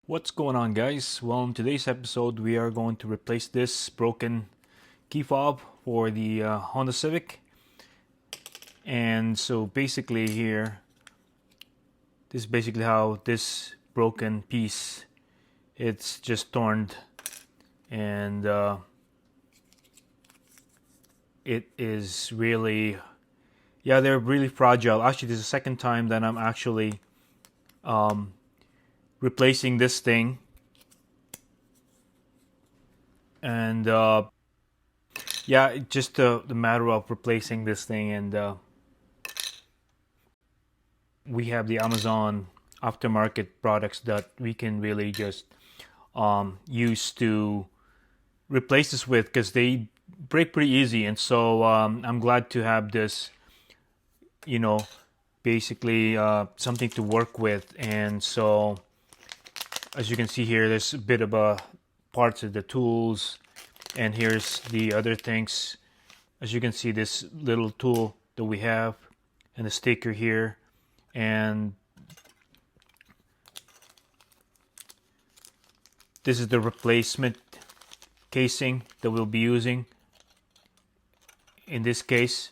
What's going on, guys? Well, in today's episode we are going to replace this broken key fob for the Honda Civic. And so basically here, this is basically how this broken piece, it's just torn, and it is really, yeah, they're really fragile. Actually, this is the second time that I'm actually replacing this thing. And yeah, just the matter of replacing this thing. And we have the Amazon aftermarket products that we can really just use to replace this with, because they break pretty easy. And so I'm glad to have this, basically something to work with. And so as you can see here, there's a bit of parts of the tools, and here's the other things. As you can see, this little tool that we have, and the sticker here, and this is the replacement casing that we'll be using in this case.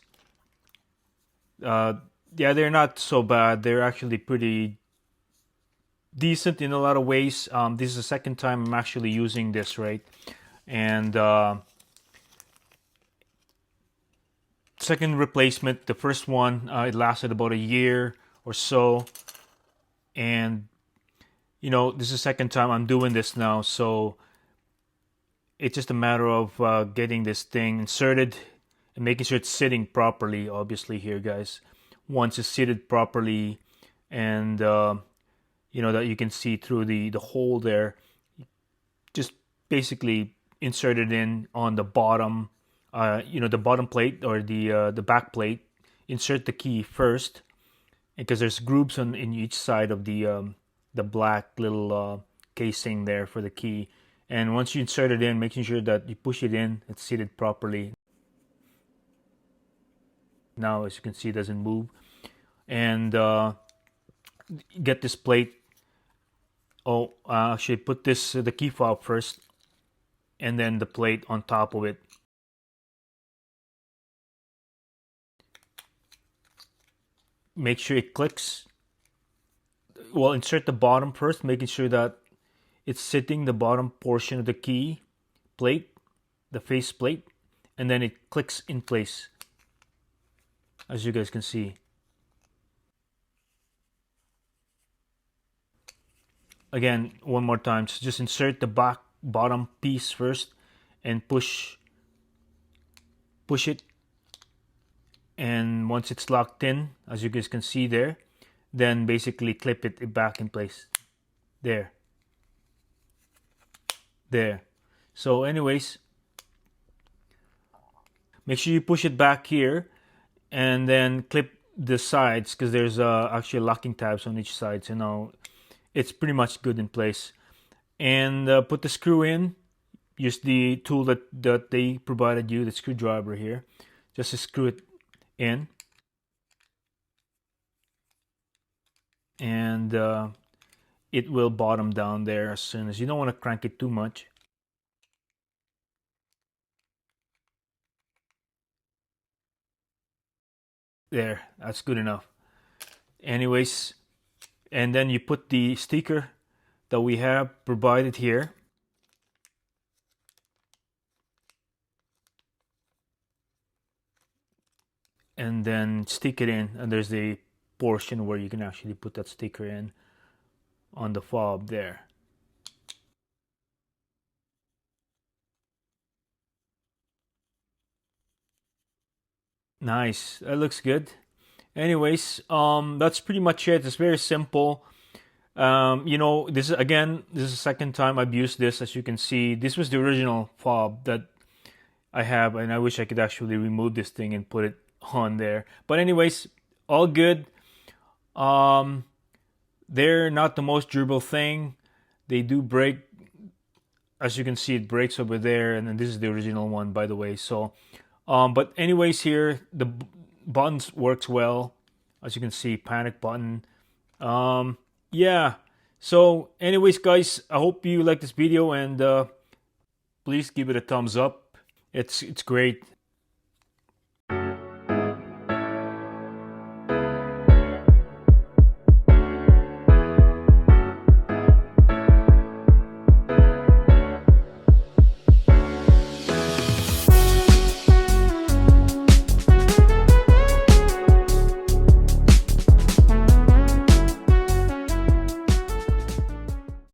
Yeah, they're not so bad. They're actually pretty decent in a lot of ways. This is the second time I'm actually using this, right? And second replacement. The first one, it lasted about a year or so, and this is the second time I'm doing this now, so it's just a matter of getting this thing inserted and making sure it's sitting properly. Obviously here, guys, once it's seated properly, and that you can see through the hole there, just basically insert it in on the bottom, the bottom plate, or the back plate. Insert the key first, because there's grooves in each side of the black little casing there for the key. And once you insert it in, making sure that you push it in, it's seated properly. Now, as you can see, it doesn't move. And get this plate. Actually put the key fob first, and then the plate on top of it. Make sure it clicks. Well, insert the bottom first, making sure that it's sitting the bottom portion of the key plate, the face plate, and then it clicks in place, as you guys can see. Again, one more time, so just insert the bottom piece first and push it, and once it's locked in, as you guys can see there, then basically clip it back in place. There. So anyways, make sure you push it back here, and then clip the sides, because there's actually locking tabs on each side, so now it's pretty much good in place. And put the screw in. Use the tool that they provided you, the screwdriver here, just to screw it in. And it will bottom down there as soon as. You don't want to crank it too much. There, that's good enough. Anyways, and then you put the sticker that we have provided here. And then stick it in, and there's the portion where you can actually put that sticker in on the fob there. Nice, that looks good. Anyways, that's pretty much it. It's very simple. This is the second time I've used this. As you can see, this was the original fob that I have, and I wish I could actually remove this thing and put it on there. But anyways, all good. They're not the most durable thing. They do break. As you can see, it breaks over there, and then this is the original one, by the way. So, but anyways, here the buttons works well. As you can see, panic button. Yeah. So anyways, guys, I hope you like this video, and please give it a thumbs up. It's great.